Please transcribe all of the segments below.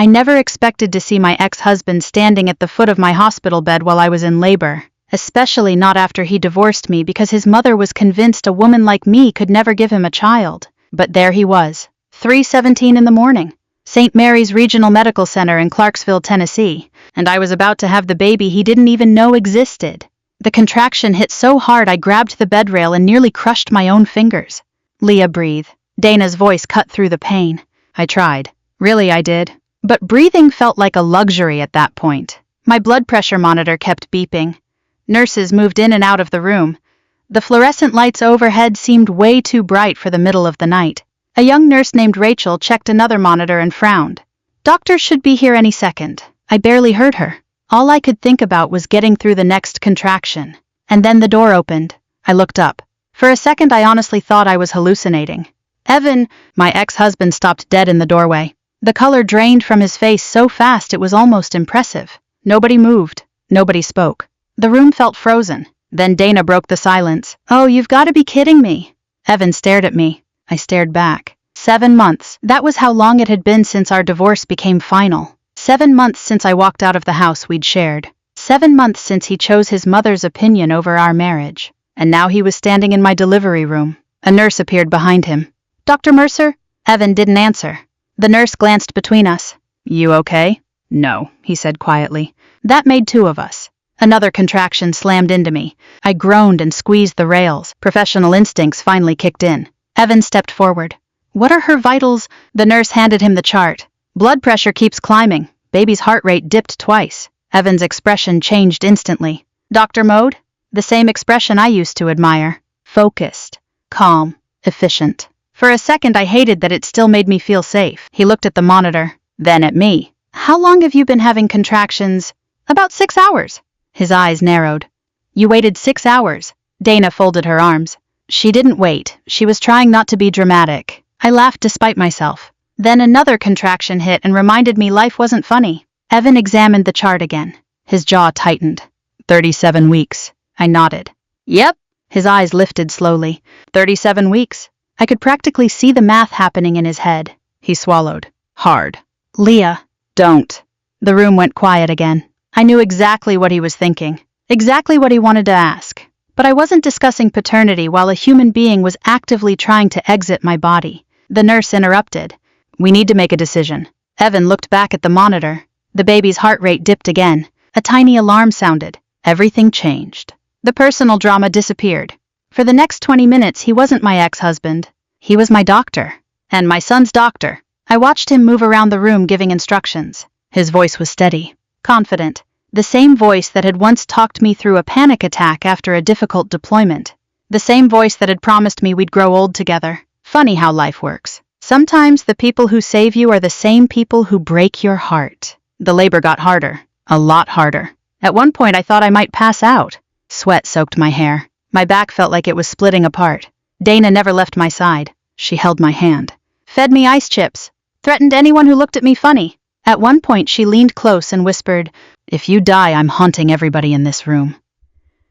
I never expected to see my ex-husband standing at the foot of my hospital bed while I was in labor, especially not after he divorced me because his mother was convinced a woman like me could never give him a child. But there he was, 3:17 in the morning, St. Mary's Regional Medical Center in Clarksville, Tennessee, and I was about to have the baby he didn't even know existed. The contraction hit so hard I grabbed the bed rail and nearly crushed my own fingers. "Leah, breathe." Dana's voice cut through the pain. I tried. Really, I did. But breathing felt like a luxury at that point. My blood pressure monitor kept beeping. Nurses moved in and out of the room. The fluorescent lights overhead seemed way too bright for the middle of the night. A young nurse named Rachel checked another monitor and frowned. "Doctor should be here any second." I barely heard her. All I could think about was getting through the next contraction. And then the door opened. I looked up. For a second I honestly thought I was hallucinating. "Evan," my ex-husband stopped dead in the doorway. The color drained from his face so fast it was almost impressive. Nobody moved. Nobody spoke. The room felt frozen. Then Dana broke the silence. "Oh, you've got to be kidding me." Evan stared at me. I stared back. 7 months. That was how long it had been since our divorce became final. 7 months since I walked out of the house we'd shared. 7 months since he chose his mother's opinion over our marriage. And now he was standing in my delivery room. A nurse appeared behind him. "Dr. Mercer?" Evan didn't answer. The nurse glanced between us. "You okay?" "No," he said quietly. That made 2 of us. Another contraction slammed into me. I groaned and squeezed the rails. Professional instincts finally kicked in. Evan stepped forward. "What are her vitals?" The nurse handed him the chart. "Blood pressure keeps climbing. Baby's heart rate dipped twice." Evan's expression changed instantly. "Doctor mode?" The same expression I used to admire. Focused, calm, efficient. For a second I hated that it still made me feel safe. He looked at the monitor, then at me. "How long have you been having contractions?" "About 6 hours." His eyes narrowed. "You waited 6 hours." Dana folded her arms. She didn't wait. She was trying not to be dramatic. I laughed despite myself. Then another contraction hit and reminded me life wasn't funny. Evan examined the chart again. His jaw tightened. 37 weeks. I nodded. "Yep." His eyes lifted slowly. 37 weeks. I could practically see the math happening in his head. He swallowed. Hard. "Leah, don't." The room went quiet again. I knew exactly what he was thinking. Exactly what he wanted to ask. But I wasn't discussing paternity while a human being was actively trying to exit my body. The nurse interrupted. "We need to make a decision." Evan looked back at the monitor. The baby's heart rate dipped again. A tiny alarm sounded. Everything changed. The personal drama disappeared. For the next 20 minutes he wasn't my ex-husband. He was my doctor. And my son's doctor. I watched him move around the room giving instructions. His voice was steady, confident. The same voice that had once talked me through a panic attack after a difficult deployment. The same voice that had promised me we'd grow old together. Funny how life works. Sometimes the people who save you are the same people who break your heart. The labor got harder. A lot harder. At one point I thought I might pass out. Sweat soaked my hair. My back felt like it was splitting apart. Dana never left my side. She held my hand. Fed me ice chips. Threatened anyone who looked at me funny. At one point she leaned close and whispered, "If you die, I'm haunting everybody in this room."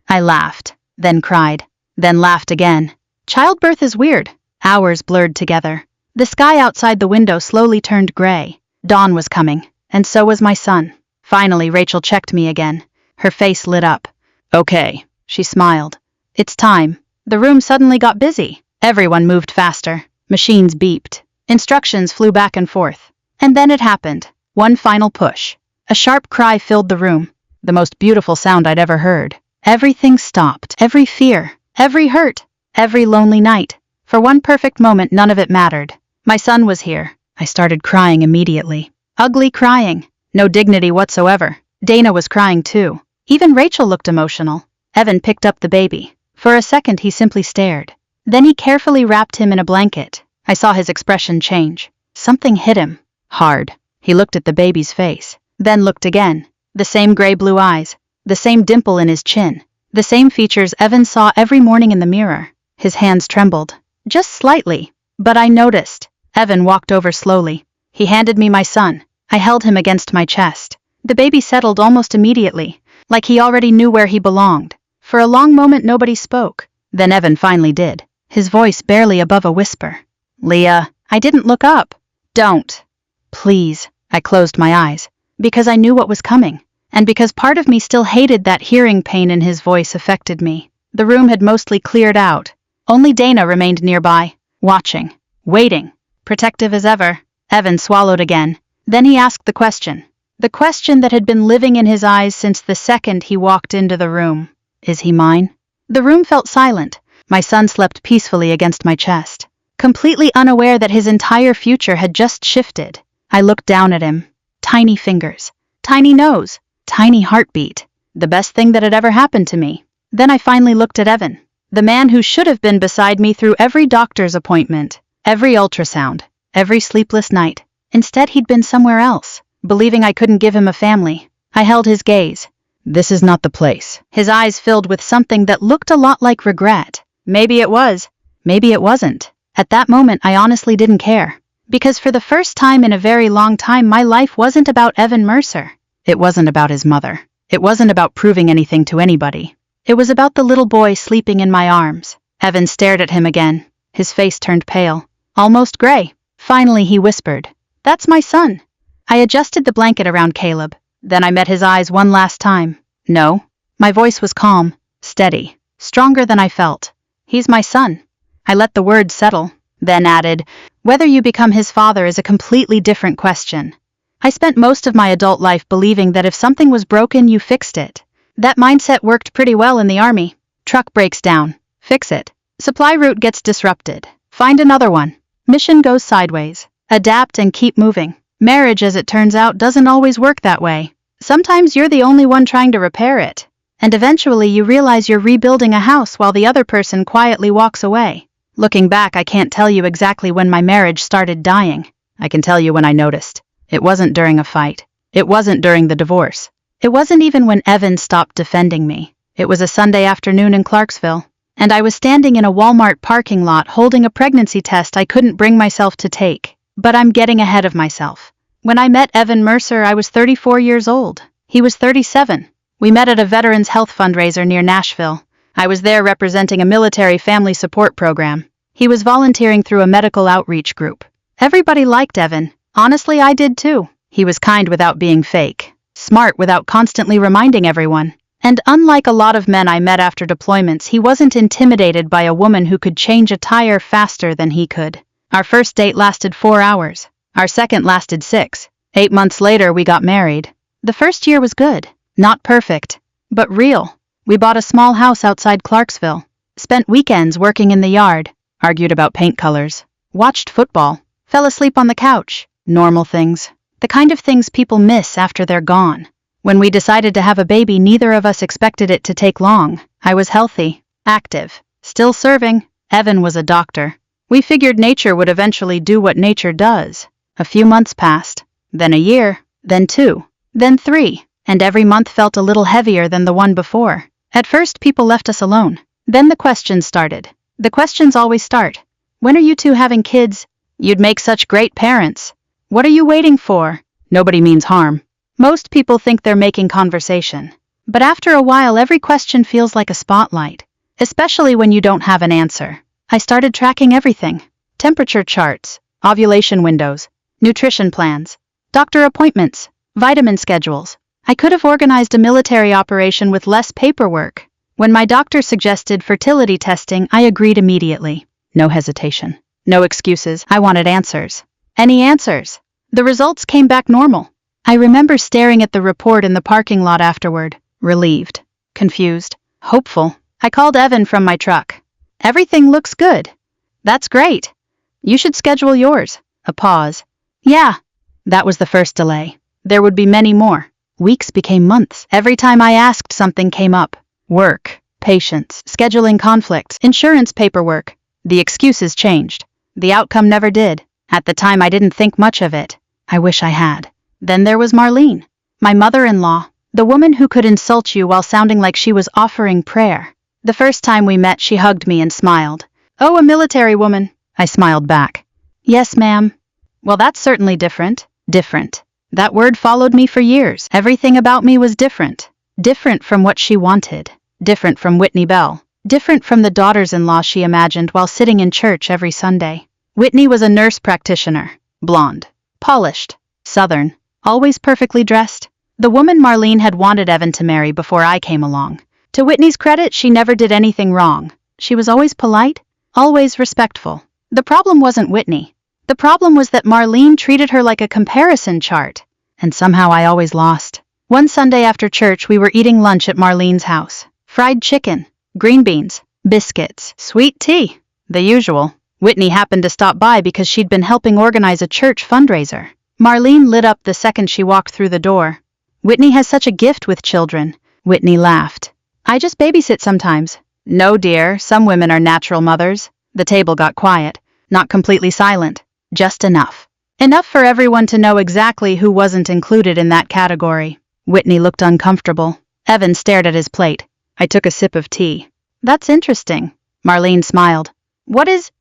I laughed, then cried, then laughed again. Childbirth is weird. Hours blurred together. The sky outside the window slowly turned gray. Dawn was coming, and so was my son. Finally, Rachel checked me again. Her face lit up. "Okay," she smiled. "It's time." The room suddenly got busy. Everyone moved faster. Machines beeped. Instructions flew back and forth. And then it happened. One final push. A sharp cry filled the room. The most beautiful sound I'd ever heard. Everything stopped. Every fear. Every hurt. Every lonely night. For one perfect moment, none of it mattered. My son was here. I started crying immediately. Ugly crying. No dignity whatsoever. Dana was crying too. Even Rachel looked emotional. Evan picked up the baby. For a second he simply stared. Then he carefully wrapped him in a blanket. I saw his expression change. Something hit him. Hard. He looked at the baby's face. Then looked again. The same gray-blue eyes. The same dimple in his chin. The same features Evan saw every morning in the mirror. His hands trembled. Just slightly. But I noticed. Evan walked over slowly. He handed me my son. I held him against my chest. The baby settled almost immediately, like he already knew where he belonged. For a long moment nobody spoke. Then Evan finally did. His voice barely above a whisper. "Leah." I didn't look up. "Don't. Please." I closed my eyes, because I knew what was coming, and because part of me still hated that hearing pain in his voice affected me. The room had mostly cleared out. Only Dana remained nearby, watching, waiting, protective as ever. Evan swallowed again. Then he asked the question that had been living in his eyes since the second he walked into the room. Is he mine? The room felt silent. My son slept peacefully against my chest, completely unaware that his entire future had just shifted. I looked down at him. Tiny fingers, tiny nose, tiny heartbeat. The best thing that had ever happened to me. Then I finally looked at Evan, the man who should have been beside me through every doctor's appointment, every ultrasound, every sleepless night. Instead, he'd been somewhere else, believing I couldn't give him a family. I held his gaze. This is not the place. His eyes filled with something that looked a lot like regret. Maybe it was. Maybe it wasn't. At that moment, I honestly didn't care. Because for the first time in a very long time, my life wasn't about Evan Mercer. It wasn't about his mother. It wasn't about proving anything to anybody. It was about the little boy sleeping in my arms. Evan stared at him again. His face turned pale, almost gray. Finally, he whispered, "That's my son." I adjusted the blanket around Caleb. Then I met his eyes one last time. No. My voice was calm, steady, stronger than I felt. He's my son. I let the words settle, then added, whether you become his father is a completely different question. I spent most of my adult life believing that if something was broken, you fixed it. That mindset worked pretty well in the army. Truck breaks down. Fix it. Supply route gets disrupted. Find another one. Mission goes sideways. Adapt and keep moving. Marriage, as it turns out, doesn't always work that way. Sometimes you're the only one trying to repair it. And eventually you realize you're rebuilding a house while the other person quietly walks away. Looking back, I can't tell you exactly when my marriage started dying. I can tell you when I noticed. It wasn't during a fight. It wasn't during the divorce. It wasn't even when Evan stopped defending me. It was a Sunday afternoon in Clarksville, and I was standing in a Walmart parking lot holding a pregnancy test I couldn't bring myself to take. But I'm getting ahead of myself. When I met Evan Mercer, I was 34 years old. He was 37. We met at a Veterans Health fundraiser near Nashville. I was there representing a military family support program. He was volunteering through a medical outreach group. Everybody liked Evan. Honestly, I did too. He was kind without being fake, smart without constantly reminding everyone. And unlike a lot of men I met after deployments, he wasn't intimidated by a woman who could change a tire faster than he could. Our first date lasted 4 hours. Our second lasted 6. 8 months later, we got married. The first year was good. Not perfect, but real. We bought a small house outside Clarksville. Spent weekends working in the yard. Argued about paint colors. Watched football. Fell asleep on the couch. Normal things. The kind of things people miss after they're gone. When we decided to have a baby, neither of us expected it to take long. I was healthy, active, still serving. Evan was a doctor. We figured nature would eventually do what nature does. A few months passed, then a year, then 2, then 3, and every month felt a little heavier than the one before. At first, people left us alone. Then the questions started. The questions always start. When are you two having kids? You'd make such great parents. What are you waiting for? Nobody means harm. Most people think they're making conversation. But after a while, every question feels like a spotlight, especially when you don't have an answer. I started tracking everything. Temperature charts, ovulation windows, nutrition plans, doctor appointments, vitamin schedules. I could have organized a military operation with less paperwork. When my doctor suggested fertility testing, I agreed immediately. No hesitation. No excuses. I wanted answers. Any answers. The results came back normal. I remember staring at the report in the parking lot afterward, relieved, confused, hopeful. I called Evan from my truck. Everything looks good. That's great. You should schedule yours. A pause. Yeah. That was the first delay. There would be many more. Weeks became months. Every time I asked, something came up. Work, patients, scheduling conflicts, insurance paperwork. The excuses changed. The outcome never did. At the time, I didn't think much of it. I wish I had. Then there was Marlene, my mother-in-law, the woman who could insult you while sounding like she was offering prayer. The first time we met, she hugged me and smiled. "Oh, a military woman." I smiled back. "Yes, ma'am." "Well, that's certainly different." Different. That word followed me for years. Everything about me was different. Different from what she wanted. Different from Whitney Bell. Different from the daughters-in-law she imagined while sitting in church every Sunday. Whitney was a nurse practitioner. Blonde. Polished. Southern, always perfectly dressed. The woman Marlene had wanted Evan to marry before I came along. To Whitney's credit, she never did anything wrong. She was always polite, always respectful. The problem wasn't Whitney. The problem was that Marlene treated her like a comparison chart, and somehow I always lost. One Sunday after church, we were eating lunch at Marlene's house. Fried chicken, green beans, biscuits, sweet tea, the usual. Whitney happened to stop by because she'd been helping organize a church fundraiser. Marlene lit up the second she walked through the door. Whitney has such a gift with children. Whitney laughed. I just babysit sometimes. No, dear, some women are natural mothers. The table got quiet, not completely silent, just enough. Enough for everyone to know exactly who wasn't included in that category. Whitney looked uncomfortable. Evan stared at his plate. I took a sip of tea. That's interesting. Marlene smiled. What is?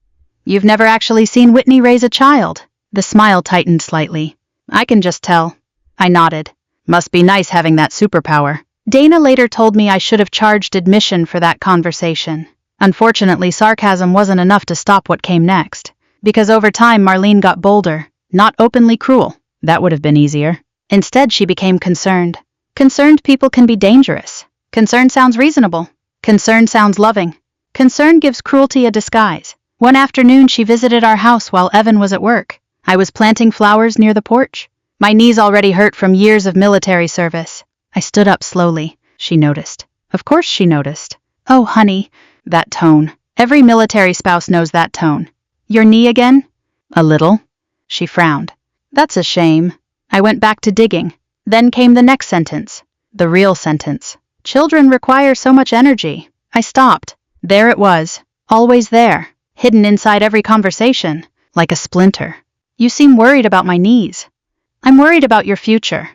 You've never actually seen Whitney raise a child. The smile tightened slightly. I can just tell. I nodded. Must be nice having that superpower. Dana later told me I should have charged admission for that conversation. Unfortunately, sarcasm wasn't enough to stop what came next. Because over time, Marlene got bolder, not openly cruel. That would have been easier. Instead, she became concerned. Concerned people can be dangerous. Concern sounds reasonable. Concern sounds loving. Concern gives cruelty a disguise. One afternoon, she visited our house while Evan was at work. I was planting flowers near the porch. My knees already hurt from years of military service. I stood up slowly. She noticed. Of course she noticed. Oh, honey. That tone. Every military spouse knows that tone. Your knee again? A little. She frowned. That's a shame. I went back to digging. Then came the next sentence. The real sentence. Children require so much energy. I stopped. There it was. Always there. Hidden inside every conversation. Like a splinter. You seem worried about my knees. I'm worried about your future.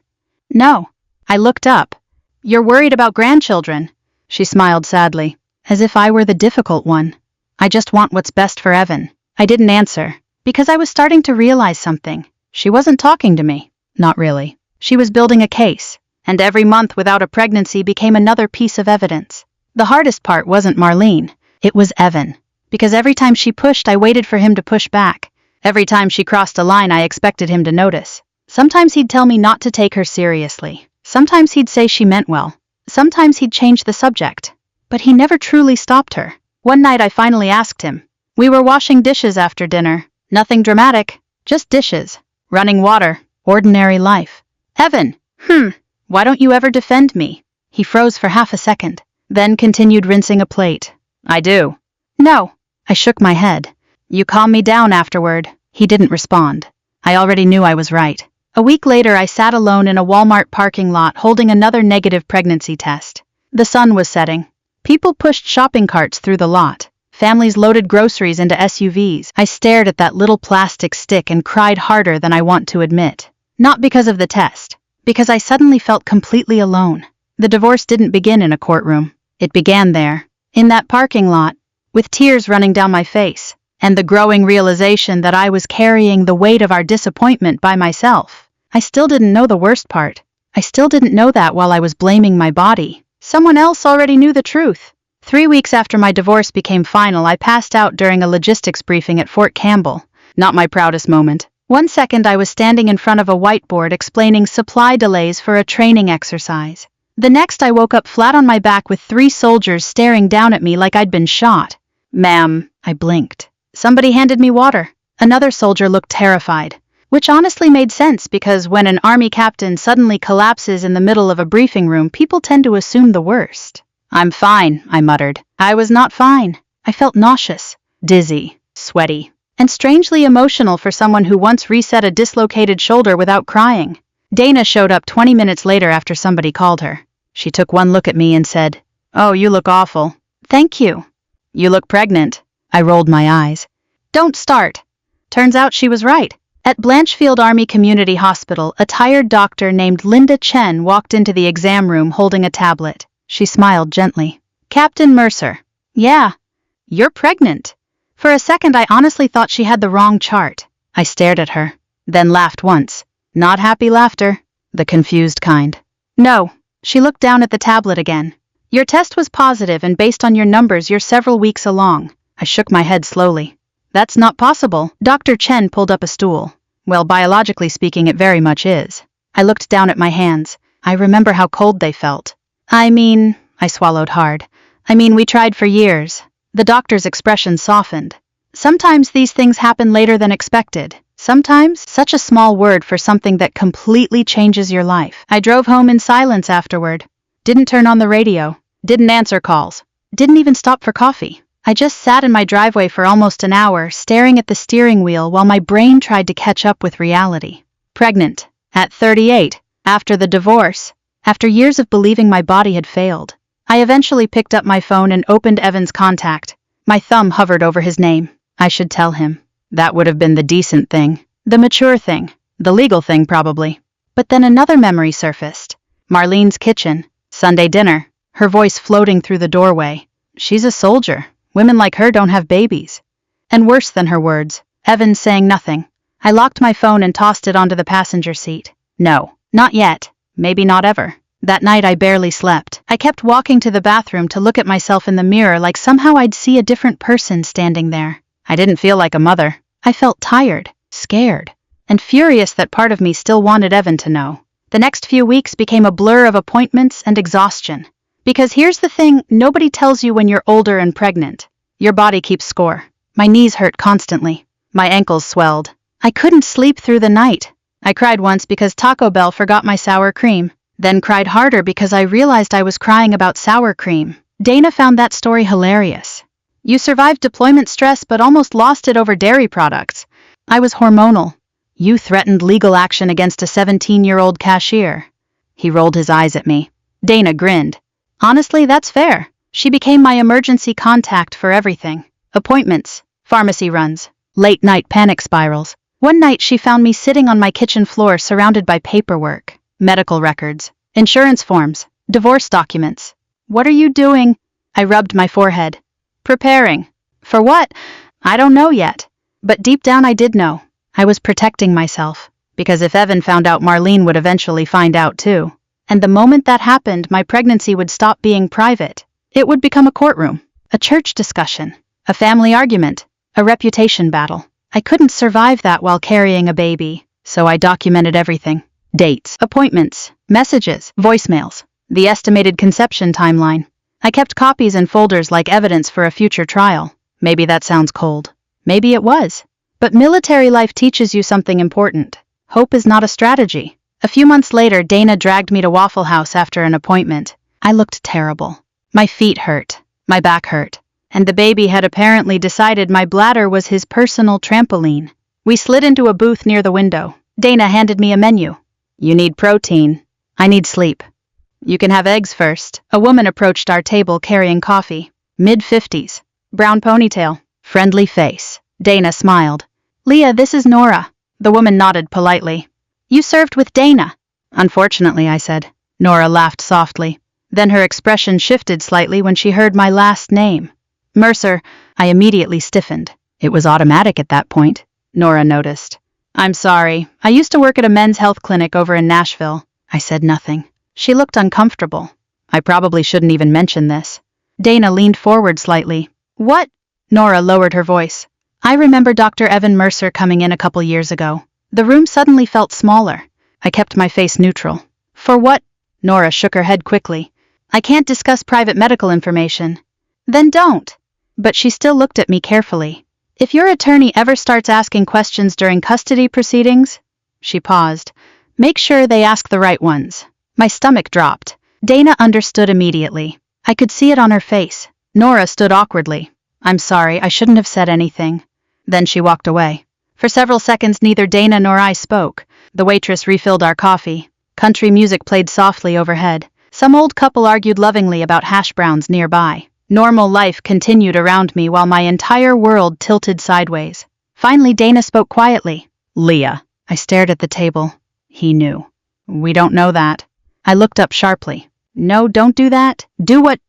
No. I looked up. You're worried about grandchildren. She smiled sadly, as if I were the difficult one. I just want what's best for Evan. I didn't answer, because I was starting to realize something. She wasn't talking to me. Not really. She was building a case, and every month without a pregnancy became another piece of evidence. The hardest part wasn't Marlene. It was Evan. Because every time she pushed, I waited for him to push back. Every time she crossed a line, I expected him to notice. Sometimes he'd tell me not to take her seriously. Sometimes he'd say she meant well. Sometimes he'd change the subject. But he never truly stopped her. One night I finally asked him. We were washing dishes after dinner. Nothing dramatic. Just dishes. Running water. Ordinary life. Evan, why don't you ever defend me? He froze for half a second, then continued rinsing a plate. I do. No. I shook my head. You calm me down afterward. He didn't respond. I already knew I was right. A week later, I sat alone in a Walmart parking lot holding another negative pregnancy test. The sun was setting. People pushed shopping carts through the lot. Families loaded groceries into SUVs. I stared at that little plastic stick and cried harder than I want to admit. Not because of the test. Because I suddenly felt completely alone. The divorce didn't begin in a courtroom. It began there, in that parking lot, with tears running down my face, and the growing realization that I was carrying the weight of our disappointment by myself. I still didn't know the worst part. I still didn't know that while I was blaming my body. Someone else already knew the truth. 3 weeks after my divorce became final, I passed out during a logistics briefing at Fort Campbell. Not my proudest moment. One second I was standing in front of a whiteboard explaining supply delays for a training exercise. The next I woke up flat on my back with 3 soldiers staring down at me like I'd been shot. Ma'am, I blinked. Somebody handed me water. Another soldier looked terrified. Which honestly made sense because when an army captain suddenly collapses in the middle of a briefing room, people tend to assume the worst. I'm fine, I muttered. I was not fine. I felt nauseous, dizzy, sweaty, and strangely emotional for someone who once reset a dislocated shoulder without crying. Dana showed up 20 minutes later after somebody called her. She took one look at me and said, "Oh, you look awful." "Thank you." "You look pregnant." I rolled my eyes. "Don't start." Turns out she was right. At Blanchfield Army Community Hospital, a tired doctor named Linda Chen walked into the exam room holding a tablet. She smiled gently. "Captain Mercer." "Yeah." "You're pregnant." For a second, I honestly thought she had the wrong chart. I stared at her, then laughed once. Not happy laughter, the confused kind. "No." She looked down at the tablet again. "Your test was positive, and based on your numbers, you're several weeks along." I shook my head slowly. "That's not possible." Dr. Chen pulled up a stool. Well, biologically speaking, it very much is. I looked down at my hands. I remember how cold they felt. I swallowed hard. We tried for years. The doctor's expression softened. Sometimes these things happen later than expected. Sometimes, such a small word for something that completely changes your life. I drove home in silence afterward. Didn't turn on the radio. Didn't answer calls. Didn't even stop for coffee. I just sat in my driveway for almost an hour, staring at the steering wheel while my brain tried to catch up with reality. Pregnant. At 38. After the divorce. After years of believing my body had failed. I eventually picked up my phone and opened Evan's contact. My thumb hovered over his name. I should tell him. That would have been the decent thing. The mature thing. The legal thing, probably. But then another memory surfaced. Marlene's kitchen. Sunday dinner. Her voice floating through the doorway. She's a soldier. Women like her don't have babies. And worse than her words, Evan saying nothing. I locked my phone and tossed it onto the passenger seat. No, not yet. Maybe not ever. That night I barely slept. I kept walking to the bathroom to look at myself in the mirror like somehow I'd see a different person standing there. I didn't feel like a mother. I felt tired, scared, and furious that part of me still wanted Evan to know. The next few weeks became a blur of appointments and exhaustion. Because here's the thing, nobody tells you when you're older and pregnant. Your body keeps score. My knees hurt constantly. My ankles swelled. I couldn't sleep through the night. I cried once because Taco Bell forgot my sour cream. Then cried harder because I realized I was crying about sour cream. Dana found that story hilarious. You survived deployment stress but almost lost it over dairy products. I was hormonal. You threatened legal action against a 17-year-old cashier. He rolled his eyes at me. Dana grinned. Honestly, that's fair. She became my emergency contact for everything. Appointments, pharmacy runs, late-night panic spirals. One night she found me sitting on my kitchen floor surrounded by paperwork, medical records, insurance forms, divorce documents. What are you doing? I rubbed my forehead. Preparing. For what? I don't know yet. But deep down I did know. I was protecting myself. Because if Evan found out, Marlene would eventually find out too. And the moment that happened, my pregnancy would stop being private. It would become a courtroom, a church discussion, a family argument, a reputation battle. I couldn't survive that while carrying a baby, so I documented everything. Dates, appointments, messages, voicemails, the estimated conception timeline. I kept copies in folders like evidence for a future trial. Maybe that sounds cold. Maybe it was. But military life teaches you something important. Hope is not a strategy. A few months later, Dana dragged me to Waffle House after an appointment. I looked terrible. My feet hurt. My back hurt. And the baby had apparently decided my bladder was his personal trampoline. We slid into a booth near the window. Dana handed me a menu. You need protein. I need sleep. You can have eggs first. A woman approached our table carrying coffee. Mid-50s. Brown ponytail. Friendly face. Dana smiled. Leah, this is Nora. The woman nodded politely. You served with Dana. Unfortunately, I said. Nora laughed softly. Then her expression shifted slightly when she heard my last name. Mercer. I immediately stiffened. It was automatic at that point. Nora noticed. I'm sorry. I used to work at a men's health clinic over in Nashville. I said nothing. She looked uncomfortable. I probably shouldn't even mention this. Dana leaned forward slightly. What? Nora lowered her voice. I remember Dr. Evan Mercer coming in a couple years ago. The room suddenly felt smaller. I kept my face neutral. For what? Nora shook her head quickly. I can't discuss private medical information. Then don't. But she still looked at me carefully. If your attorney ever starts asking questions during custody proceedings, she paused, make sure they ask the right ones. My stomach dropped. Dana understood immediately. I could see it on her face. Nora stood awkwardly. I'm sorry, I shouldn't have said anything. Then she walked away. For several seconds neither Dana nor I spoke. The waitress refilled our coffee. Country music played softly overhead. Some old couple argued lovingly about hash browns nearby. Normal life continued around me while my entire world tilted sideways. Finally Dana spoke quietly. Leah. I stared at the table. He knew. We don't know that. I looked up sharply. No, don't do that. Do what?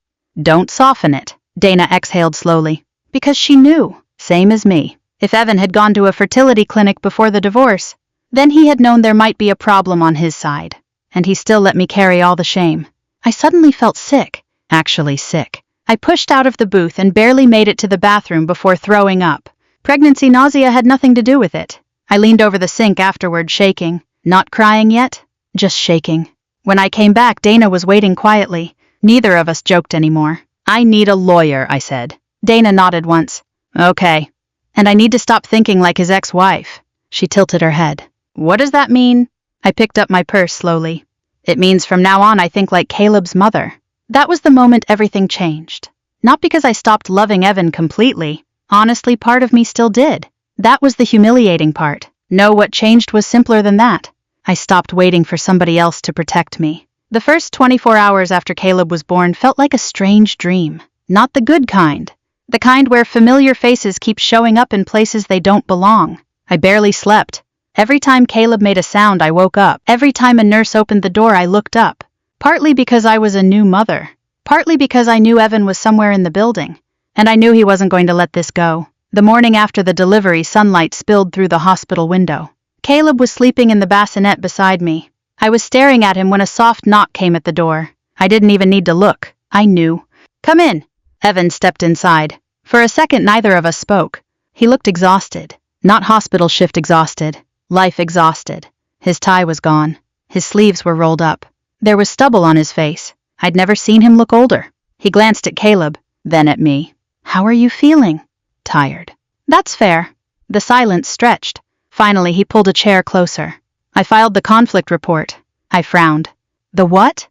Don't soften it. Dana exhaled slowly. Because she knew. Same as me. If Evan had gone to a fertility clinic before the divorce, then he had known there might be a problem on his side. And he still let me carry all the shame. I suddenly felt sick. Actually sick. I pushed out of the booth and barely made it to the bathroom before throwing up. Pregnancy nausea had nothing to do with it. I leaned over the sink afterward, shaking. Not crying yet, just shaking. When I came back, Dana was waiting quietly. Neither of us joked anymore. I need a lawyer, I said. Dana nodded once. Okay. And I need to stop thinking like his ex-wife. She tilted her head. What does that mean? I picked up my purse slowly. It means from now on I think like Caleb's mother. That was the moment everything changed. Not because I stopped loving Evan completely. Honestly, part of me still did. That was the humiliating part. No, what changed was simpler than that. I stopped waiting for somebody else to protect me. The first 24 hours after Caleb was born felt like a strange dream. Not the good kind. The kind where familiar faces keep showing up in places they don't belong. I barely slept. Every time Caleb made a sound, I woke up. Every time a nurse opened the door, I looked up. Partly because I was a new mother. Partly because I knew Evan was somewhere in the building. And I knew he wasn't going to let this go. The morning after the delivery, sunlight spilled through the hospital window. Caleb was sleeping in the bassinet beside me. I was staring at him when a soft knock came at the door. I didn't even need to look. I knew. Come in. Evan stepped inside. For a second, neither of us spoke. He looked exhausted. Not hospital shift exhausted. Life exhausted. His tie was gone. His sleeves were rolled up. There was stubble on his face. I'd never seen him look older. He glanced at Caleb, then at me. How are you feeling? Tired. That's fair. The silence stretched. Finally, he pulled a chair closer. I filed the conflict report. I frowned. The what?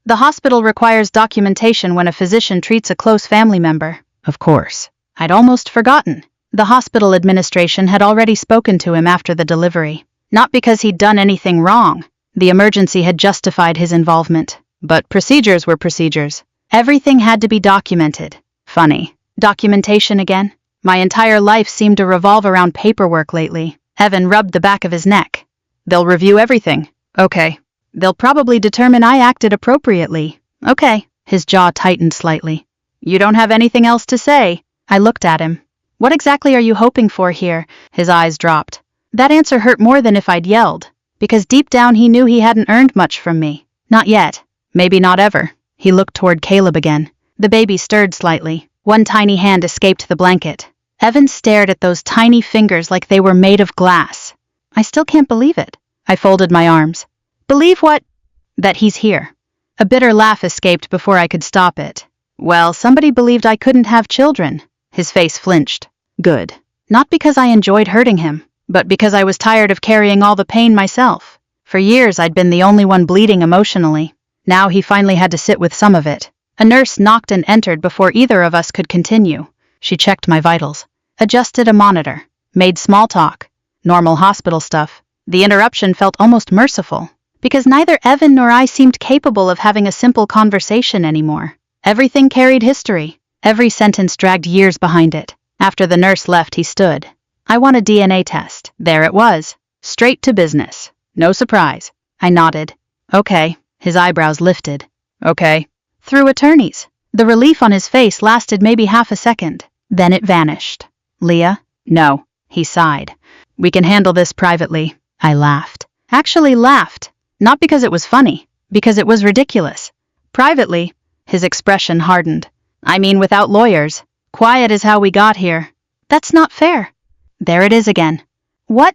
The hospital requires documentation when a physician treats a close family member. Of course. I'd almost forgotten. The hospital administration had already spoken to him after the delivery. Not because he'd done anything wrong. The emergency had justified his involvement. But procedures were procedures. Everything had to be documented. Funny. Documentation again? My entire life seemed to revolve around paperwork lately. Evan rubbed the back of his neck. They'll review everything. Okay. They'll probably determine I acted appropriately. Okay. His jaw tightened slightly. You don't have anything else to say? I looked at him. What exactly are you hoping for here? His eyes dropped. That answer hurt more than if I'd yelled. Because deep down he knew he hadn't earned much from me. Not yet. Maybe not ever. He looked toward Caleb again. The baby stirred slightly. One tiny hand escaped the blanket. Evan stared at those tiny fingers like they were made of glass. I still can't believe it. I folded my arms. Believe what? That he's here. A bitter laugh escaped before I could stop it. Well, somebody believed I couldn't have children. His face flinched. Good. Not because I enjoyed hurting him, but because I was tired of carrying all the pain myself. For years I'd been the only one bleeding emotionally. Now he finally had to sit with some of it. A nurse knocked and entered before either of us could continue. She checked my vitals, adjusted a monitor, made small talk, normal hospital stuff. The interruption felt almost merciful, because neither Evan nor I seemed capable of having a simple conversation anymore. Everything carried history. Every sentence dragged years behind it. After the nurse left, he stood. I want a DNA test. There it was. Straight to business. No surprise. I nodded. Okay. His eyebrows lifted. Okay. Through attorneys. The relief on his face lasted maybe half a second. Then it vanished. Leah? No. He sighed. We can handle this privately. I laughed. Actually laughed. Not because it was funny. Because it was ridiculous. Privately. His expression hardened. I mean without lawyers. Quiet is how we got here. That's not fair. There it is again. What?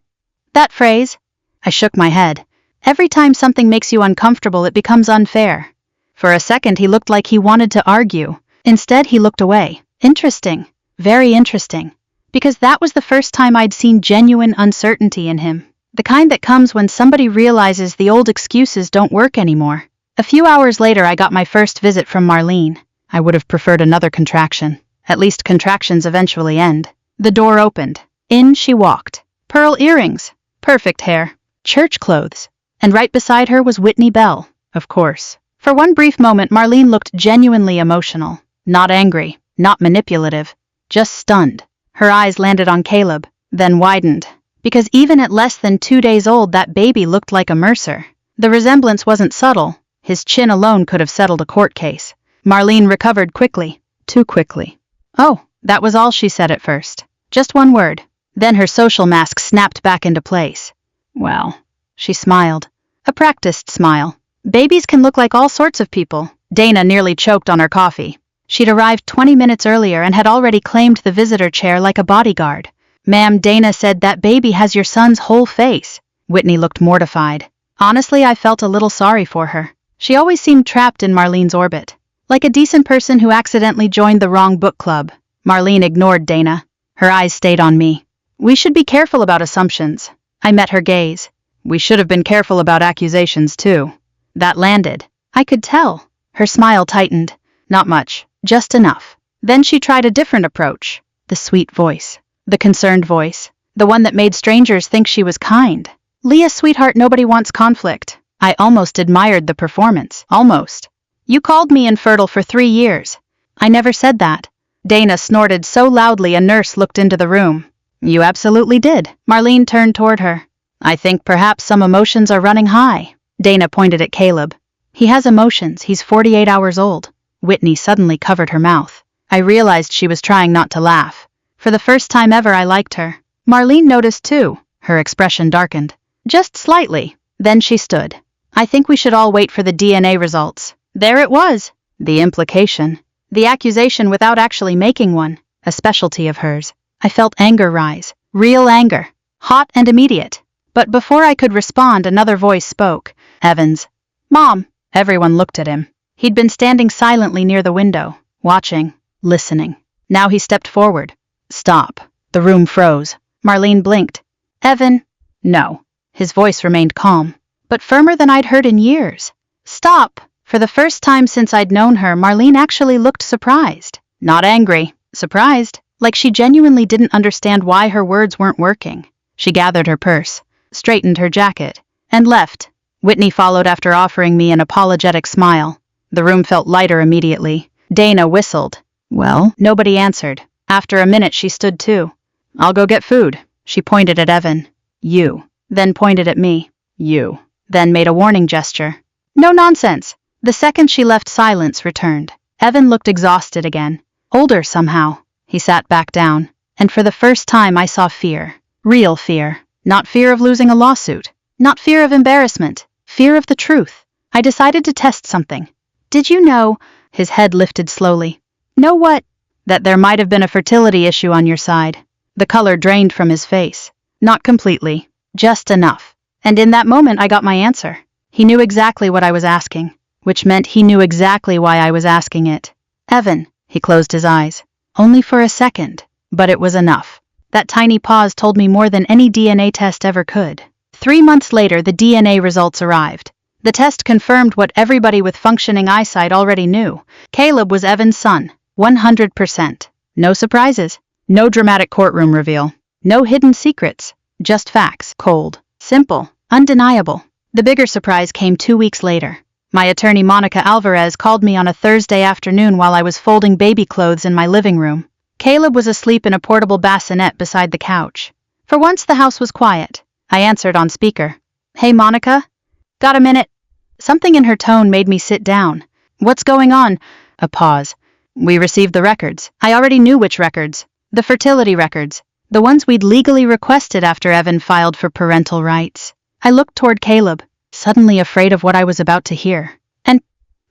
That phrase? I shook my head. Every time something makes you uncomfortable, it becomes unfair. For a second he looked like he wanted to argue. Instead he looked away. Interesting. Very interesting. Because that was the first time I'd seen genuine uncertainty in him. The kind that comes when somebody realizes the old excuses don't work anymore. A few hours later I got my first visit from Marlene. I would have preferred another contraction. At least contractions eventually end. The door opened. In she walked. Pearl earrings. Perfect hair. Church clothes. And right beside her was Whitney Bell, of course. For one brief moment Marlene looked genuinely emotional. Not angry. Not manipulative. Just stunned. Her eyes landed on Caleb, then widened. Because even at less than 2 days old that baby looked like a Mercer. The resemblance wasn't subtle. His chin alone could have settled a court case. Marlene recovered quickly. Too quickly. Oh, that was all she said at first. Just one word. Then her social mask snapped back into place. Well, she smiled. A practiced smile. Babies can look like all sorts of people. Dana nearly choked on her coffee. She'd arrived 20 minutes earlier and had already claimed the visitor chair like a bodyguard. Ma'am, Dana said that baby has your son's whole face. Whitney looked mortified. Honestly, I felt a little sorry for her. She always seemed trapped in Marlene's orbit. Like a decent person who accidentally joined the wrong book club. Marlene ignored Dana. Her eyes stayed on me. We should be careful about assumptions. I met her gaze. We should have been careful about accusations, too. That landed. I could tell. Her smile tightened. Not much. Just enough. Then she tried a different approach. The sweet voice. The concerned voice. The one that made strangers think she was kind. Leah, sweetheart, nobody wants conflict. I almost admired the performance. Almost. You called me infertile for 3 years. I never said that. Dana snorted so loudly a nurse looked into the room. You absolutely did. Marlene turned toward her. I think perhaps some emotions are running high. Dana pointed at Caleb. He has emotions. He's 48 hours old. Whitney suddenly covered her mouth. I realized she was trying not to laugh. For the first time ever, I liked her. Marlene noticed too. Her expression darkened. Just slightly. Then she stood. I think we should all wait for the DNA results. There it was. The implication. The accusation without actually making one. A specialty of hers. I felt anger rise. Real anger. Hot and immediate. But before I could respond, another voice spoke. Evans. Mom. Everyone looked at him. He'd been standing silently near the window, watching, listening. Now he stepped forward. Stop. The room froze. Marlene blinked. Evan. No. His voice remained calm, but firmer than I'd heard in years. Stop. For the first time since I'd known her, Marlene actually looked surprised. Not angry. Surprised. Like she genuinely didn't understand why her words weren't working. She gathered her purse, straightened her jacket, and left. Whitney followed after offering me an apologetic smile. The room felt lighter immediately. Dana whistled. Well? Nobody answered. After a minute she stood too. I'll go get food. She pointed at Evan. You. Then pointed at me. You. Then made a warning gesture. No nonsense. The second she left, silence returned. Evan looked exhausted again. Older somehow. He sat back down. And for the first time I saw fear. Real fear. Not fear of losing a lawsuit. Not fear of embarrassment. Fear of the truth. I decided to test something. Did you know? His head lifted slowly. Know what? That there might have been a fertility issue on your side. The color drained from his face. Not completely. Just enough. And in that moment I got my answer. He knew exactly what I was asking. Which meant he knew exactly why I was asking it. Evan. He closed his eyes. Only for a second. But it was enough. That tiny pause told me more than any DNA test ever could. 3 months later, the DNA results arrived. The test confirmed what everybody with functioning eyesight already knew. Caleb was Evan's son. 100%. No surprises. No dramatic courtroom reveal. No hidden secrets. Just facts. Cold. Simple. Undeniable. The bigger surprise came 2 weeks later. My attorney Monica Alvarez called me on a Thursday afternoon while I was folding baby clothes in my living room. Caleb was asleep in a portable bassinet beside the couch. For once the house was quiet. I answered on speaker. Hey Monica? Got a minute? Something in her tone made me sit down. What's going on? A pause. We received the records. I already knew which records. The fertility records. The ones we'd legally requested after Evan filed for parental rights. I looked toward Caleb, suddenly afraid of what I was about to hear. And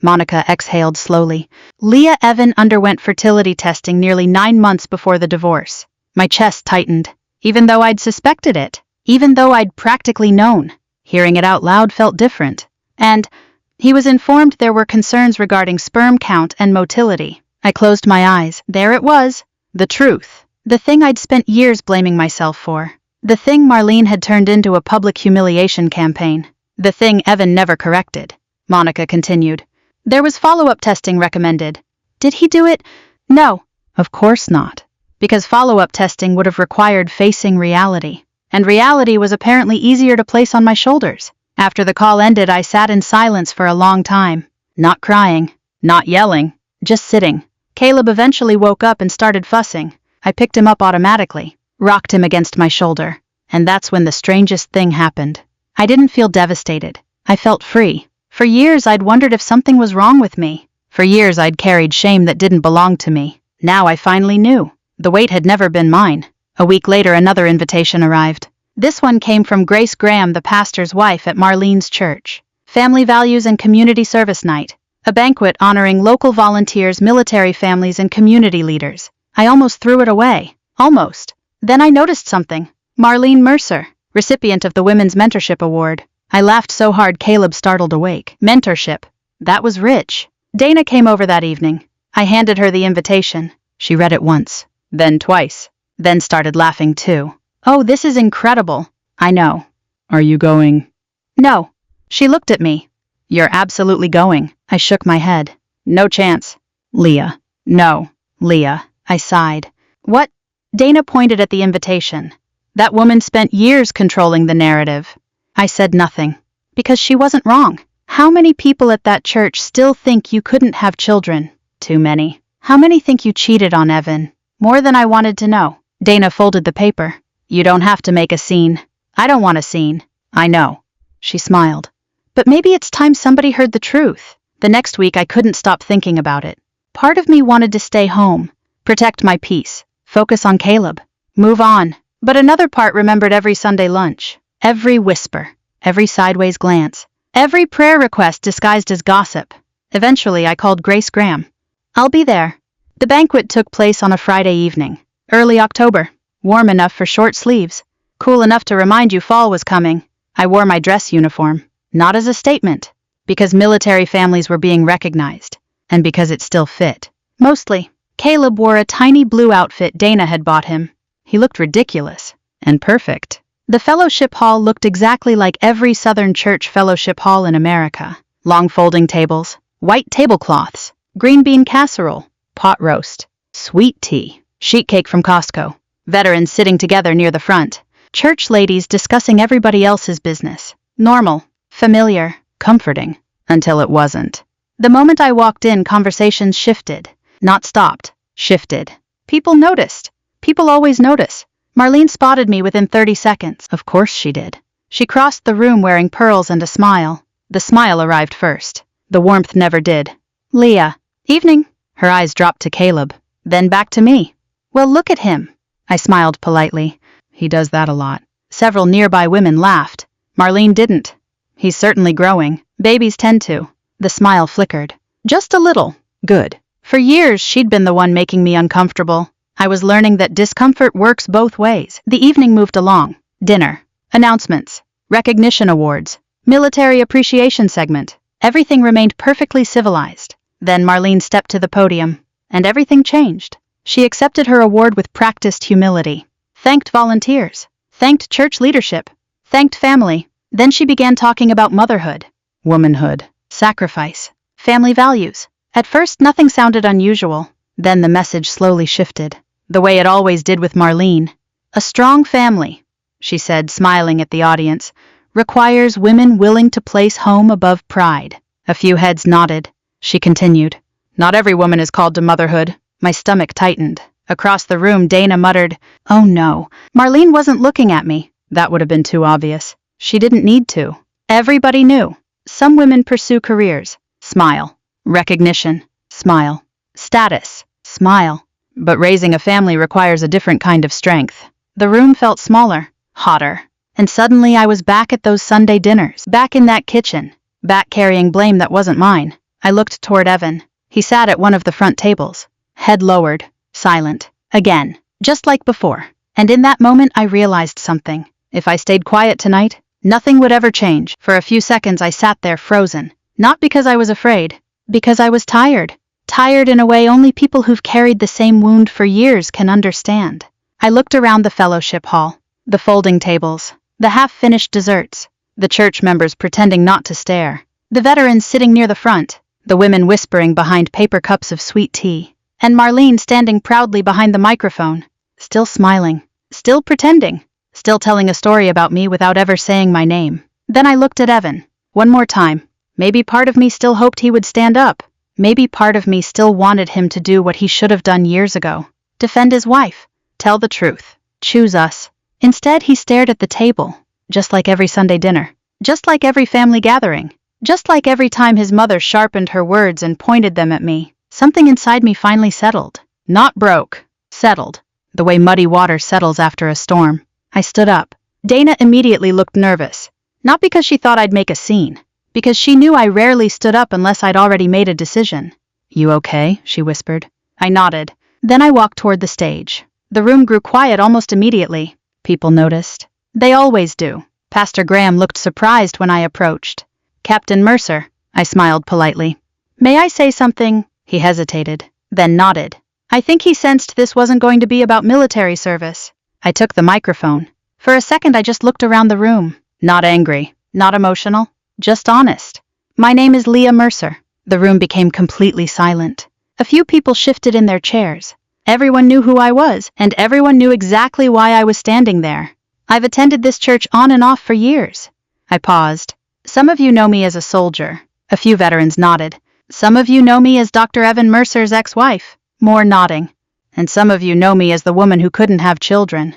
Monica exhaled slowly. Leah Evan underwent fertility testing nearly 9 months before the divorce. My chest tightened, even though I'd suspected it. Even though I'd practically known. Hearing it out loud felt different. And he was informed there were concerns regarding sperm count and motility. I closed my eyes. There it was. The truth. The thing I'd spent years blaming myself for. The thing Marlene had turned into a public humiliation campaign. The thing Evan never corrected. Monica continued. There was follow-up testing recommended. Did he do it? No. Of course not. Because follow-up testing would have required facing reality. And reality was apparently easier to place on my shoulders. After the call ended, I sat in silence for a long time. Not crying. Not yelling. Just sitting. Caleb eventually woke up and started fussing. I picked him up automatically. Rocked him against my shoulder. And that's when the strangest thing happened. I didn't feel devastated. I felt free. For years I'd wondered if something was wrong with me. For years I'd carried shame that didn't belong to me. Now I finally knew. The weight had never been mine. A week later another invitation arrived. This one came from Grace Graham, the pastor's wife at Marlene's church. Family Values and Community Service Night. A banquet honoring local volunteers, military families, and community leaders. I almost threw it away. Almost. Then I noticed something. Marlene Mercer, recipient of the Women's Mentorship Award. I laughed so hard Caleb startled awake. Mentorship. That was rich. Dana came over that evening. I handed her the invitation. She read it once, then twice, then started laughing too. Oh, this is incredible. I know. Are you going? No. She looked at me. You're absolutely going. I shook my head. No chance. Leah. No. Leah. I sighed. What? Dana pointed at the invitation. That woman spent years controlling the narrative. I said nothing. Because she wasn't wrong. How many people at that church still think you couldn't have children? Too many. How many think you cheated on Evan? More than I wanted to know. Dana folded the paper. You don't have to make a scene. I don't want a scene. I know. She smiled. But maybe it's time somebody heard the truth. The next week I couldn't stop thinking about it. Part of me wanted to stay home, protect my peace, focus on Caleb, move on. But another part remembered every Sunday lunch, every whisper, every sideways glance, every prayer request disguised as gossip. Eventually I called Grace Graham. I'll be there. The banquet took place on a Friday evening, early October, warm enough for short sleeves, cool enough to remind you fall was coming. I wore my dress uniform, not as a statement, because military families were being recognized, and because it still fit. Mostly, Caleb wore a tiny blue outfit Dana had bought him. He looked ridiculous, and perfect. The fellowship hall looked exactly like every Southern church fellowship hall in America. Long folding tables, white tablecloths, green bean casserole, pot roast, sweet tea, sheet cake from Costco, veterans sitting together near the front, church ladies discussing everybody else's business. Normal, familiar, comforting, until it wasn't. The moment I walked in, conversations shifted. Not stopped, shifted. People noticed. People always notice. Marlene spotted me within 30 seconds. Of course she did. She crossed the room wearing pearls and a smile. The smile arrived first. The warmth never did. Leah. Evening. Her eyes dropped to Caleb, then back to me. Well, look at him. I smiled politely. He does that a lot. Several nearby women laughed. Marlene didn't. He's certainly growing. Babies tend to. The smile flickered. Just a little. Good. For years she'd been the one making me uncomfortable. I was learning that discomfort works both ways. The evening moved along. Dinner. Announcements. Recognition awards. Military appreciation segment. Everything remained perfectly civilized. Then Marlene stepped to the podium, and everything changed. She accepted her award with practiced humility. Thanked volunteers. Thanked church leadership. Thanked family. Then she began talking about motherhood, womanhood, sacrifice, family values. At first nothing sounded unusual. Then the message slowly shifted, the way it always did with Marlene. A strong family, she said, smiling at the audience, requires women willing to place home above pride. A few heads nodded. She continued, not every woman is called to motherhood. My stomach tightened. Across the room, Dana muttered, oh no. Marlene wasn't looking at me. That would have been too obvious. She didn't need to. Everybody knew. Some women pursue careers. Smile. Recognition. Smile. Status. Smile. But raising a family requires a different kind of strength. The room felt smaller, hotter. And suddenly I was back at those Sunday dinners, back in that kitchen, back carrying blame that wasn't mine. I looked toward Evan. He sat at one of the front tables, head lowered, silent. Again, just like before. And in that moment I realized something. If I stayed quiet tonight, nothing would ever change. For a few seconds I sat there frozen. Not because I was afraid, because I was tired. Tired in a way only people who've carried the same wound for years can understand. I looked around the fellowship hall, the folding tables, the half-finished desserts, the church members pretending not to stare, the veterans sitting near the front, the women whispering behind paper cups of sweet tea, and Marlene standing proudly behind the microphone, still smiling, still pretending, still telling a story about me without ever saying my name. Then I looked at Evan. One more time. Maybe part of me still hoped he would stand up. Maybe part of me still wanted him to do what he should have done years ago. Defend his wife. Tell the truth. Choose us. Instead, he stared at the table, just like every Sunday dinner, just like every family gathering, just like every time his mother sharpened her words and pointed them at me. Something inside me finally settled. Not broke. Settled. The way muddy water settles after a storm. I stood up. Dana immediately looked nervous. Not because she thought I'd make a scene, because she knew I rarely stood up unless I'd already made a decision. You okay? She whispered. I nodded. Then I walked toward the stage. The room grew quiet almost immediately. People noticed. They always do. Pastor Graham looked surprised when I approached. Captain Mercer, I smiled politely. May I say something? He hesitated, then nodded. I think he sensed this wasn't going to be about military service. I took the microphone. For a second I just looked around the room. Not angry, not emotional, just honest. My name is Leah Mercer. The room became completely silent. A few people shifted in their chairs. Everyone knew who I was, and everyone knew exactly why I was standing there. I've attended this church on and off for years. I paused. Some of you know me as a soldier. A few veterans nodded. Some of you know me as Dr. Evan Mercer's ex-wife. More nodding. And some of you know me as the woman who couldn't have children.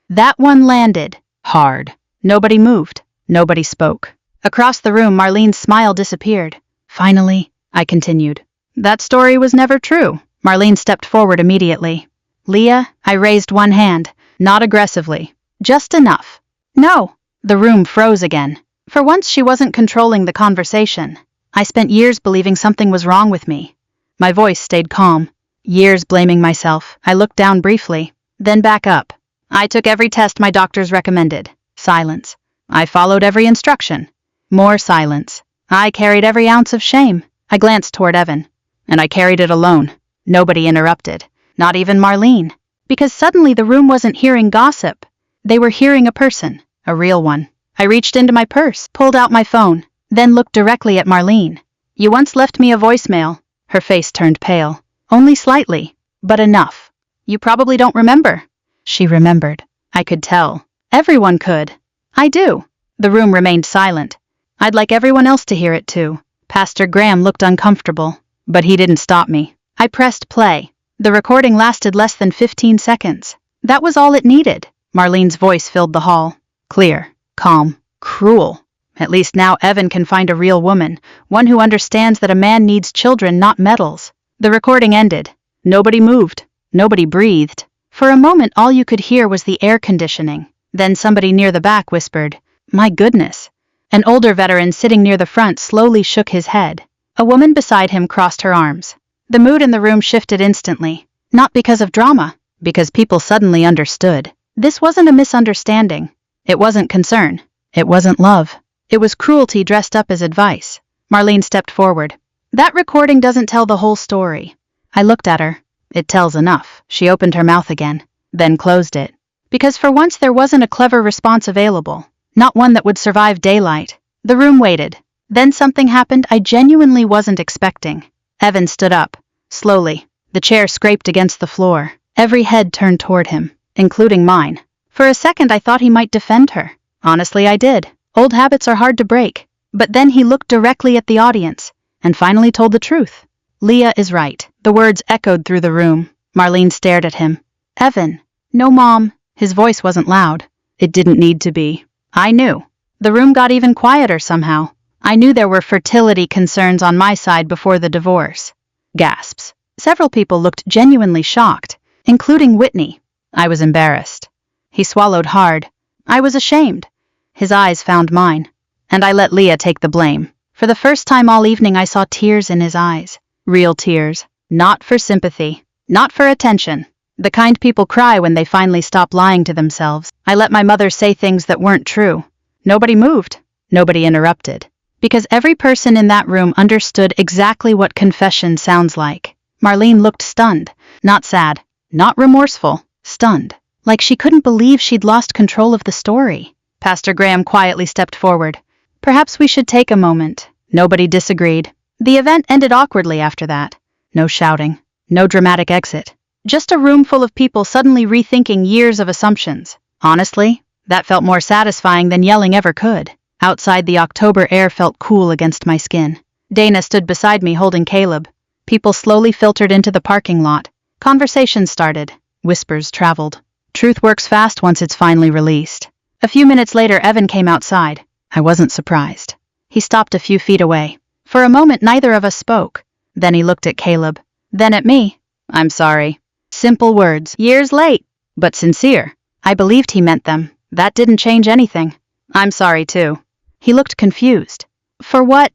That one landed hard. Nobody moved. Nobody spoke. Across the room, Marlene's smile disappeared. Finally, I continued. That story was never true. Marlene stepped forward immediately. Leah, I raised one hand, not aggressively. Just enough. No. The room froze again. For once she wasn't controlling the conversation. I spent years believing something was wrong with me. My voice stayed calm. Years blaming myself. I looked down briefly, then back up. I took every test my doctors recommended. Silence. I followed every instruction. More silence. I carried every ounce of shame. I glanced toward Evan. And I carried it alone. Nobody interrupted. Not even Marlene. Because suddenly the room wasn't hearing gossip. They were hearing a person. A real one. I reached into my purse, pulled out my phone, then looked directly at Marlene. You once left me a voicemail. Her face turned pale. Only slightly, but enough. You probably don't remember. She remembered. I could tell. Everyone could. I do. The room remained silent. I'd like everyone else to hear it too. Pastor Graham looked uncomfortable, but he didn't stop me. I pressed play. The recording lasted less than 15 seconds. That was all it needed. Marlene's voice filled the hall. Clear, calm, cruel. At least now Evan can find a real woman, one who understands that a man needs children, not medals. The recording ended. Nobody moved. Nobody breathed. For a moment all you could hear was the air conditioning. Then somebody near the back whispered, "My goodness." An older veteran sitting near the front slowly shook his head. A woman beside him crossed her arms. The mood in the room shifted instantly. Not because of drama, because people suddenly understood. This wasn't a misunderstanding. It wasn't concern. It wasn't love. It was cruelty dressed up as advice. Marlene stepped forward. That recording doesn't tell the whole story. I looked at her. It tells enough. She opened her mouth again, then closed it. Because for once there wasn't a clever response available. Not one that would survive daylight. The room waited. Then something happened I genuinely wasn't expecting. Evan stood up. Slowly. The chair scraped against the floor. Every head turned toward him, including mine. For a second I thought he might defend her. Honestly, I did. Old habits are hard to break. But then he looked directly at the audience, and finally told the truth. Leah is right. The words echoed through the room. Marlene stared at him. Evan. No, Mom. His voice wasn't loud. It didn't need to be. I knew. The room got even quieter somehow. I knew there were fertility concerns on my side before the divorce. Gasps. Several people looked genuinely shocked, including Whitney. I was embarrassed. He swallowed hard. I was ashamed. His eyes found mine. And I let Leah take the blame. For the first time all evening I saw tears in his eyes. Real tears. Not for sympathy. Not for attention. The kind people cry when they finally stop lying to themselves. I let my mother say things that weren't true. Nobody moved. Nobody interrupted. Because every person in that room understood exactly what confession sounds like. Marlene looked stunned. Not sad. Not remorseful. Stunned. Like she couldn't believe she'd lost control of the story. Pastor Graham quietly stepped forward. Perhaps we should take a moment. Nobody disagreed. The event ended awkwardly after that. No shouting. No dramatic exit. Just a room full of people suddenly rethinking years of assumptions. Honestly, that felt more satisfying than yelling ever could. Outside, the October air felt cool against my skin. Dana stood beside me holding Caleb. People slowly filtered into the parking lot. Conversations started. Whispers traveled. Truth works fast once it's finally released. A few minutes later, Evan came outside. I wasn't surprised. He stopped a few feet away. For a moment, neither of us spoke. Then he looked at Caleb. Then at me. I'm sorry. Simple words. Years late. But sincere. I believed he meant them. That didn't change anything. I'm sorry too. He looked confused. For what?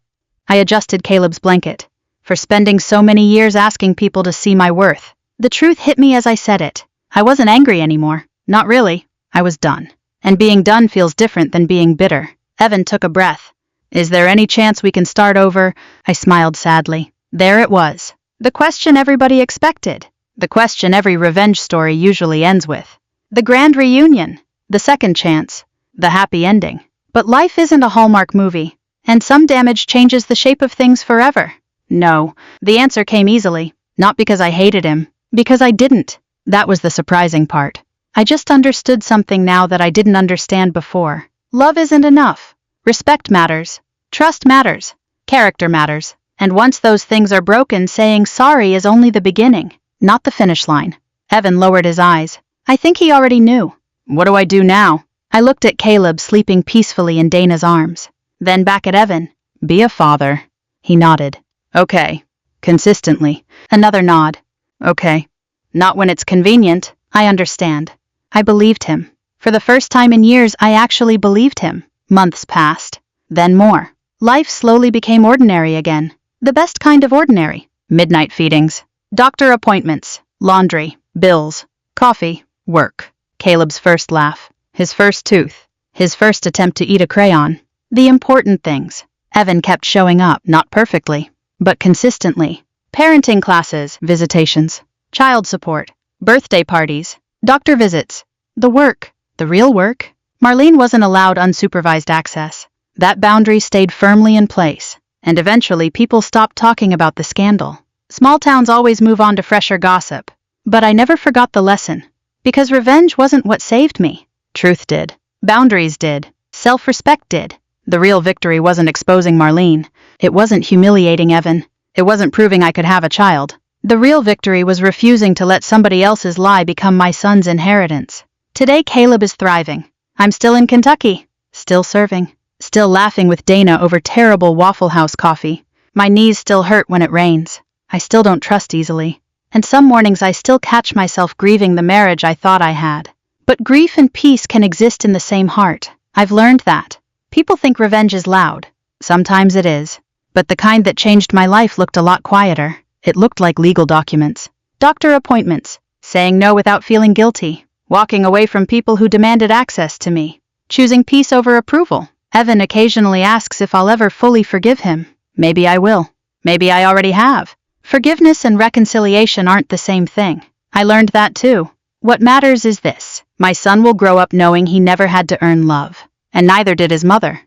I adjusted Caleb's blanket. For spending so many years asking people to see my worth. The truth hit me as I said it. I wasn't angry anymore. Not really. I was done. And being done feels different than being bitter. Evan took a breath. Is there any chance we can start over? I smiled sadly. There it was. The question everybody expected. The question every revenge story usually ends with. The grand reunion. The second chance. The happy ending. But life isn't a Hallmark movie. And some damage changes the shape of things forever. No. The answer came easily. Not because I hated him. Because I didn't. That was the surprising part. I just understood something now that I didn't understand before. Love isn't enough. Respect matters. Trust matters. Character matters. And once those things are broken, saying sorry is only the beginning, not the finish line. Evan lowered his eyes. I think he already knew. What do I do now? I looked at Caleb sleeping peacefully in Dana's arms. Then back at Evan. Be a father. He nodded. Okay. Consistently. Another nod. Okay. Not when it's convenient. I understand. I believed him. For the first time in years, I actually believed him. Months passed. Then more. Life slowly became ordinary again. The best kind of ordinary. Midnight feedings. Doctor appointments. Laundry. Bills. Coffee. Work. Caleb's first laugh. His first tooth. His first attempt to eat a crayon. The important things. Evan kept showing up, not perfectly, but consistently. Parenting classes, visitations, child support, birthday parties, doctor visits. The work. The real work. Marlene wasn't allowed unsupervised access. That boundary stayed firmly in place, and eventually people stopped talking about the scandal. Small towns always move on to fresher gossip. But I never forgot the lesson. Because revenge wasn't what saved me. Truth did. Boundaries did. Self-respect did. The real victory wasn't exposing Marlene. It wasn't humiliating Evan. It wasn't proving I could have a child. The real victory was refusing to let somebody else's lie become my son's inheritance. Today Caleb is thriving. I'm still in Kentucky. Still serving. Still laughing with Dana over terrible Waffle House coffee. My knees still hurt when it rains. I still don't trust easily. And some mornings I still catch myself grieving the marriage I thought I had. But grief and peace can exist in the same heart. I've learned that. People think revenge is loud. Sometimes it is. But the kind that changed my life looked a lot quieter. It looked like legal documents. Doctor appointments. Saying no without feeling guilty. Walking away from people who demanded access to me. Choosing peace over approval. Evan occasionally asks if I'll ever fully forgive him. Maybe I will. Maybe I already have. Forgiveness and reconciliation aren't the same thing. I learned that too. What matters is this. My son will grow up knowing he never had to earn love. And neither did his mother.